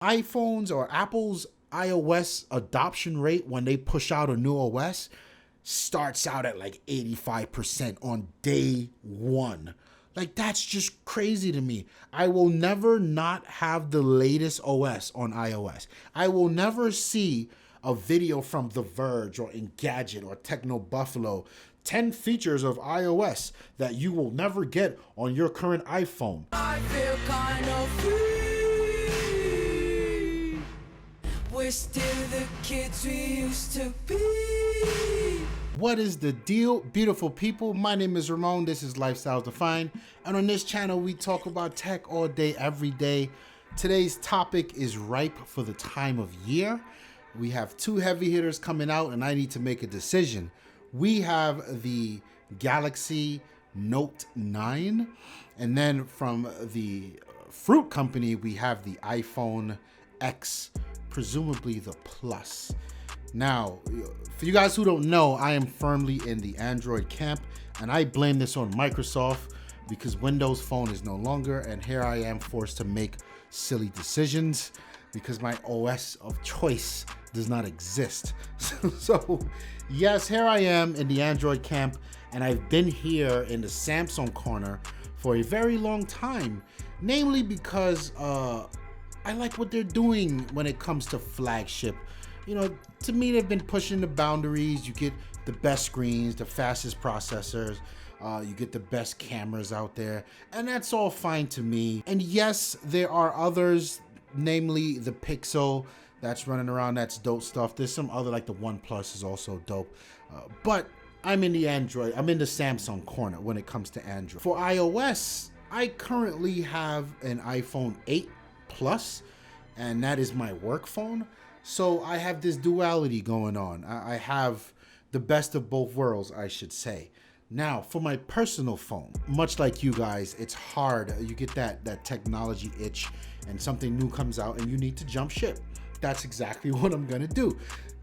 iPhones or Apple's iOS adoption rate when they push out a new OS starts out at like 85% on day one. Like, that's just crazy to me. I will never not have the latest OS on iOS. I will never see a video from The Verge or Engadget or Techno Buffalo, 10 features of iOS that you will never get on your current iPhone. I feel kind of free. We're still the kids we used to be. What is the deal, beautiful people? My name is Ramon. This is Lifestyles Defined. And on this channel, we talk about tech all day, every day. Today's topic is ripe for the time of year. We have two heavy hitters coming out, and I need to make a decision. We have the Galaxy Note 9. And then from the fruit company, we have the iPhone X, presumably the Plus. Now, for you guys who don't know, I am firmly in the Android camp, and I blame this on Microsoft because Windows Phone is no longer, and here I am forced to make silly decisions because my OS of choice does not exist. So yes, here I am in the Android camp, and I've been here in the Samsung corner for a very long time, namely because I like what they're doing when it comes to flagship. You know, to me, they've been pushing the boundaries. You get the best screens, the fastest processors, you get the best cameras out there, and that's all fine to me. And yes, there are others, namely the Pixel that's running around, that's dope stuff. There's some other, like the OnePlus is also dope. But I'm in the Samsung corner when it comes to Android. For iOS, I currently have an iPhone 8 Plus, and that is my work phone. So I have this duality going on. I have the best of both worlds, I should say. Now, for my personal phone, much like you guys, it's hard. You get that technology itch and something new comes out and you need to jump ship. That's exactly what I'm gonna do.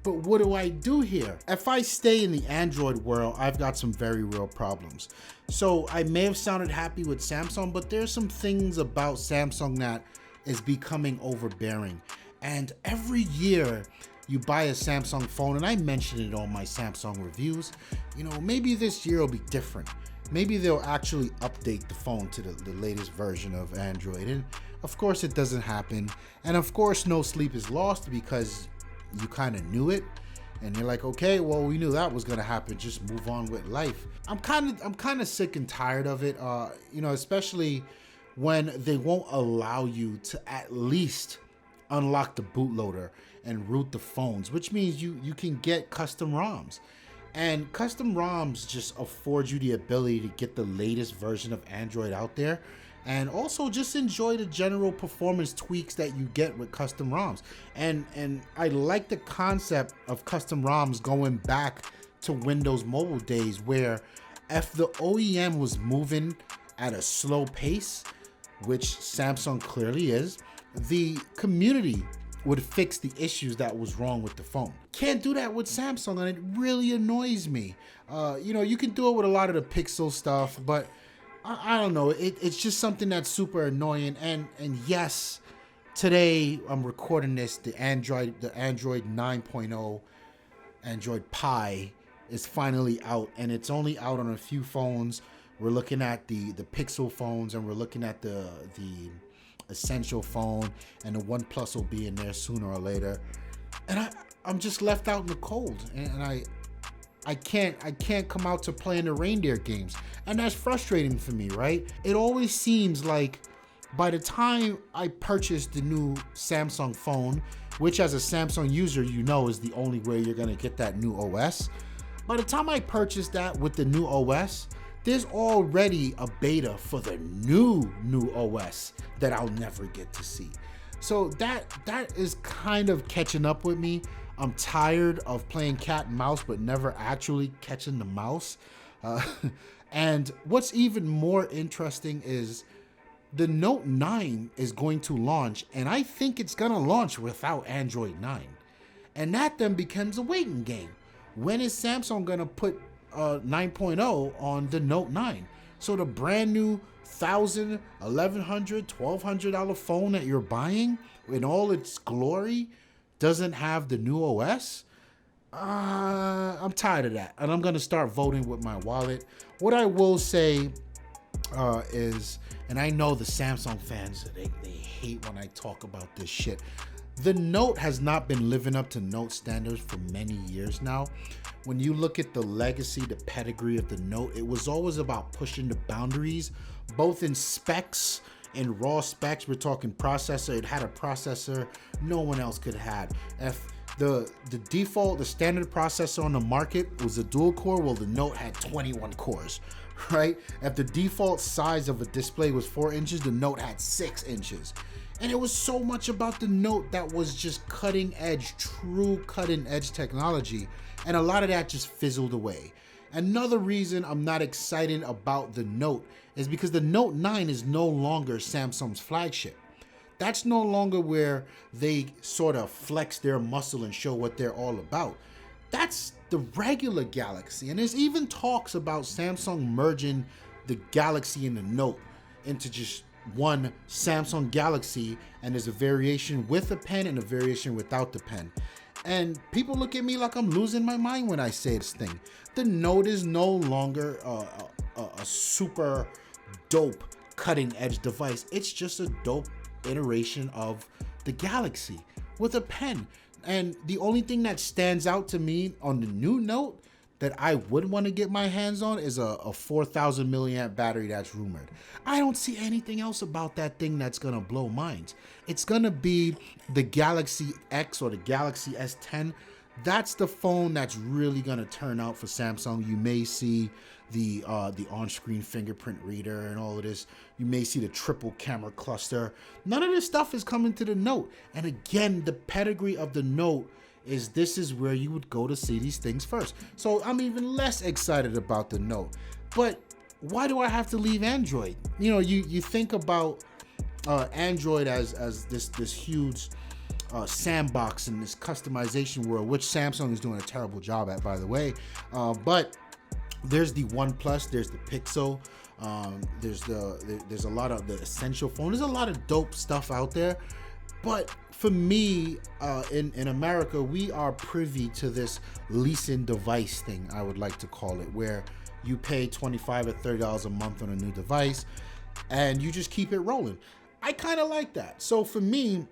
But what do I do here? If I stay in the Android world, I've got some very real problems. So I may have sounded happy with Samsung, but there's some things about Samsung that is becoming overbearing. And every year you buy a Samsung phone, and I mentioned it on my Samsung reviews, you know, maybe this year will be different. Maybe they'll actually update the phone to the latest version of Android. And of course it doesn't happen. And of course no sleep is lost because you kind of knew it. And you're like, okay, well, we knew that was gonna happen. Just move on with life. I'm kind of sick and tired of it. You know, especially when they won't allow you to at least unlock the bootloader and root the phones, which means you can get custom ROMs. And custom ROMs just afford you the ability to get the latest version of Android out there, and also just enjoy the general performance tweaks that you get with custom ROMs. And I like the concept of custom ROMs going back to Windows Mobile days, where if the OEM was moving at a slow pace, which Samsung clearly is, the community would fix the issues that was wrong with the phone. Can't do that with Samsung, and it really annoys me. You know, you can do it with a lot of the Pixel stuff, but I don't know. It's just something that's super annoying. And yes, today I'm recording this. The Android 9.0 Android Pie is finally out, and it's only out on a few phones. We're looking at the Pixel phones, and we're looking at the Essential phone, and the OnePlus will be in there sooner or later. And I'm just left out in the cold, and I can't come out to play in the reindeer games, and that's frustrating for me, right? It always seems like by the time I purchase the new Samsung phone, which as a Samsung user you know is the only way you're gonna get that new OS, by the time I purchase that with the new OS, there's already a beta for the new OS that I'll never get to see. So that is kind of catching up with me. I'm tired of playing cat and mouse, but never actually catching the mouse. And what's even more interesting is the Note 9 is going to launch, and I think it's gonna launch without Android 9. And that then becomes a waiting game. When is Samsung gonna put 9.0 on the Note 9? So the brand new $1,000, $1,100, $1,200 phone that you're buying in all its glory doesn't have the new OS? I'm tired of that, and I'm gonna start voting with my wallet. What I will say is, and I know the Samsung fans, they hate when I talk about this shit. The Note has not been living up to Note standards for many years now. When you look at the legacy, the pedigree of the Note, it was always about pushing the boundaries, both in specs, in raw specs. We're talking processor. It had a processor no one else could have. If the default, the standard processor on the market was a dual core, well, the Note had 21 cores, right? If the default size of a display was 4 inches, the Note had 6 inches. And it was so much about the Note that was just cutting edge, true cutting edge technology. And a lot of that just fizzled away. Another reason I'm not excited about the Note is because the Note 9 is no longer Samsung's flagship. That's no longer where they sort of flex their muscle and show what they're all about. That's the regular Galaxy. And there's even talks about Samsung merging the Galaxy and the Note into just one Samsung Galaxy, and there's a variation with a pen and a variation without the pen. And people look at me like I'm losing my mind when I say this thing. The Note is no longer a super dope cutting edge device. It's just a dope iteration of the Galaxy with a pen. And the only thing that stands out to me on the new Note that I would want to get my hands on is a 4,000 milliamp battery that's rumored. I don't see anything else about that thing that's gonna blow minds. It's gonna be the Galaxy X or the Galaxy S10. That's the phone that's really gonna turn out for Samsung. You may see the on-screen fingerprint reader and all of this. You may see the triple camera cluster. None of this stuff is coming to the Note. And again, the pedigree of the Note is this is where you would go to see these things first. So I'm even less excited about the Note. But why do I have to leave Android? You know, you think about Android as this huge sandbox in this customization world, which Samsung is doing a terrible job at, by the way. But there's the OnePlus, there's the Pixel, there's a lot of the Essential phone. There's a lot of dope stuff out there. But for me, in America, we are privy to this leasing device thing, I would like to call it, where you pay $25 or $30 a month on a new device and you just keep it rolling. I kind of like that. So for me,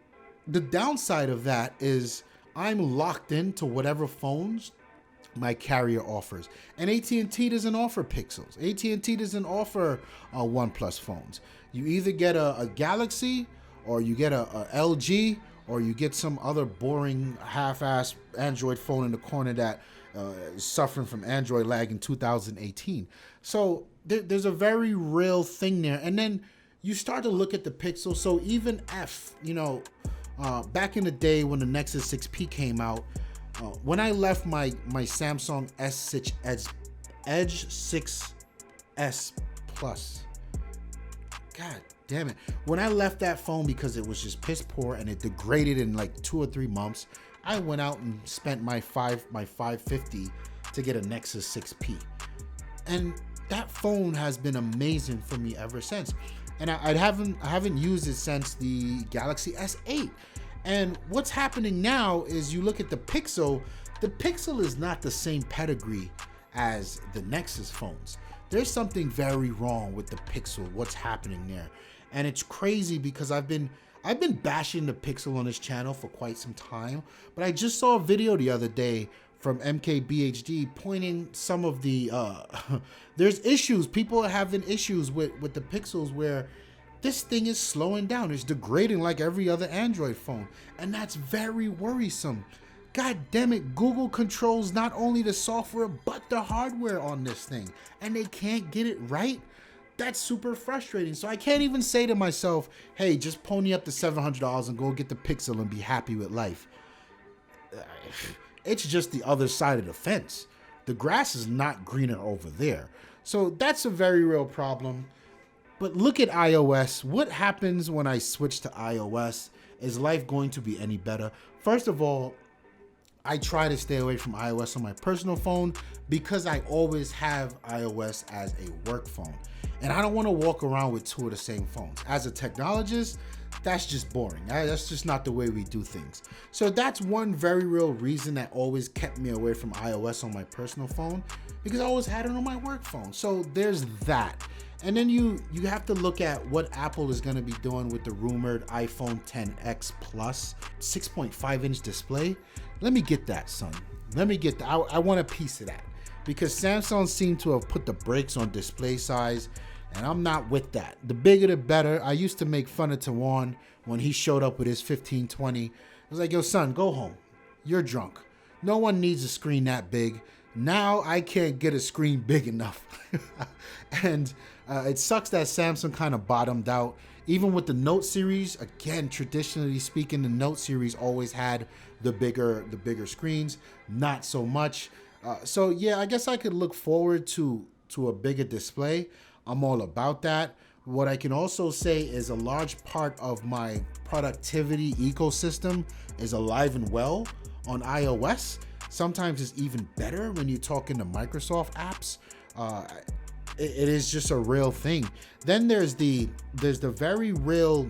the downside of that is I'm locked into whatever phones my carrier offers. And AT&T doesn't offer Pixels. AT&T doesn't offer OnePlus phones. You either get a Galaxy, or you get a LG, or you get some other boring half-ass Android phone in the corner that is suffering from Android lag in 2018. So there's a very real thing there. And then you start to look at the Pixel. So even back in the day when the Nexus 6P came out, when I left my Samsung Edge 6S Plus, God damn it. When I left that phone because it was just piss poor and it degraded in like 2 or 3 months, I went out and spent my $550 to get a Nexus 6P. And that phone has been amazing for me ever since. And I haven't used it since the Galaxy S8. And what's happening now is you look at the Pixel is not the same pedigree as the Nexus phones. There's something very wrong with the Pixel, what's happening there. And it's crazy because I've been bashing the Pixel on this channel for quite some time, but I just saw a video the other day from MKBHD pointing some of the there's issues. People are having issues with the Pixels where this thing is slowing down. It's degrading like every other Android phone, and that's very worrisome. God damn it, Google controls not only the software but the hardware on this thing, and they can't get it right. That's super frustrating. So I can't even say to myself, hey, just pony up the $700 and go get the Pixel and be happy with life. It's just the other side of the fence. The grass is not greener over there. So that's a very real problem. But look at iOS. What happens when I switch to iOS? Is life going to be any better? First of all, I try to stay away from iOS on my personal phone because I always have iOS as a work phone. And I don't want to walk around with two of the same phones. As a technologist, that's just boring. That's just not the way we do things. So that's one very real reason that always kept me away from iOS on my personal phone, because I always had it on my work phone. So there's that. And then you have to look at what Apple is going to be doing with the rumored iPhone XS Plus 6.5-inch display. Let me get that, son. Let me get that. I want a piece of that, because Samsung seemed to have put the brakes on display size, and I'm not with that. The bigger the better. I used to make fun of Tawan when he showed up with his 1520. I was like, yo, son, go home. You're drunk. No one needs a screen that big. Now I can't get a screen big enough. And it sucks that Samsung kind of bottomed out. Even with the Note series, again, traditionally speaking, the Note series always had the bigger screens. Not so much. So yeah, I guess I could look forward to a bigger display. I'm all about that. What I can also say is a large part of my productivity ecosystem is alive and well on iOS. Sometimes it's even better when you're talking to Microsoft apps. It is just a real thing. Then there's the very real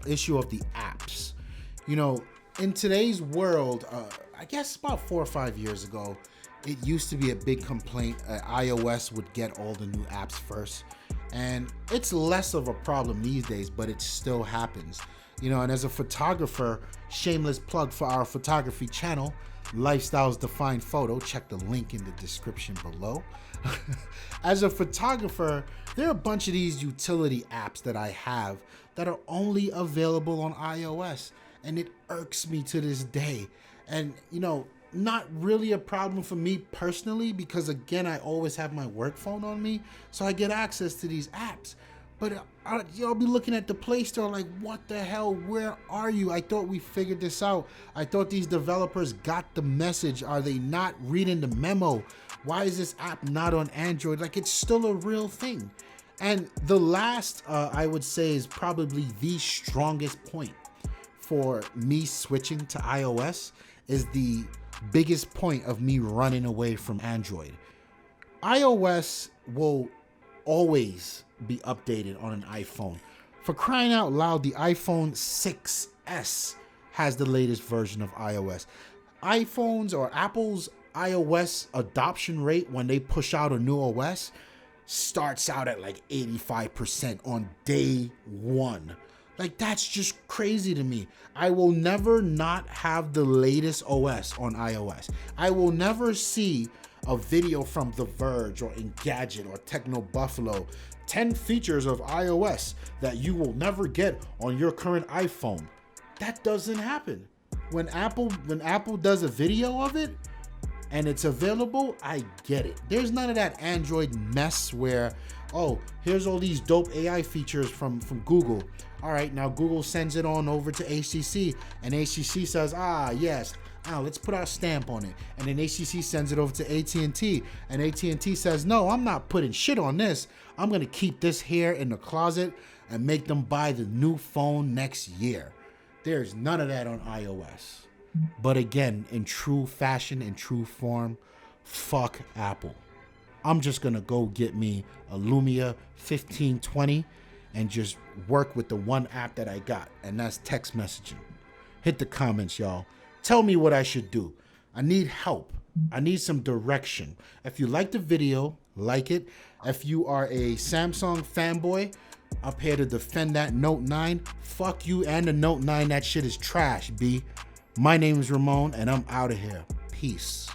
issue of the apps. You know, in today's world, I guess about 4 or 5 years ago, it used to be a big complaint iOS would get all the new apps first. And it's less of a problem these days, but it still happens. You know, and as a photographer, shameless plug for our photography channel, Lifestyles Defined Photo, check the link in the description below. As a photographer, there are a bunch of these utility apps that I have that are only available on iOS, and it irks me to this day. And, you know, not really a problem for me personally, because again, I always have my work phone on me, so I get access to these apps. But I'll be looking at the Play Store like, what the hell, where are you? I thought we figured this out. I thought these developers got the message. Are they not reading the memo? Why is this app not on Android? Like, it's still a real thing. And the last, I would say, is probably the strongest point for me switching to iOS, is the biggest point of me running away from Android. iOS will always be updated on an iPhone. For crying out loud, the iPhone 6S has the latest version of iOS. iPhones, or Apple's iOS adoption rate when they push out a new OS starts out at like 85% on day one. Like, that's just crazy to me. I will never not have the latest OS on iOS. I will never see a video from The Verge or Engadget or Techno Buffalo, 10 features of iOS that you will never get on your current iPhone. That doesn't happen. When Apple does a video of it and it's available, I get it. There's none of that Android mess where, oh, here's all these dope AI features from Google. All right, now Google sends it on over to HTC, and HTC says, yes, let's put our stamp on it. And then HTC sends it over to AT&T, and AT&T says, no, I'm not putting shit on this. I'm gonna keep this here in the closet and make them buy the new phone next year. There's none of that on iOS. But again, in true fashion, in true form, fuck Apple. I'm just gonna go get me a Lumia 1520 and just work with the one app that I got, and that's text messaging. Hit the comments, y'all. Tell me what I should do. I need help. I need some direction. If you like the video, like it. If you are a Samsung fanboy, up here to defend that Note 9, fuck you and the Note 9. That shit is trash, B. My name is Ramon, and I'm out of here. Peace.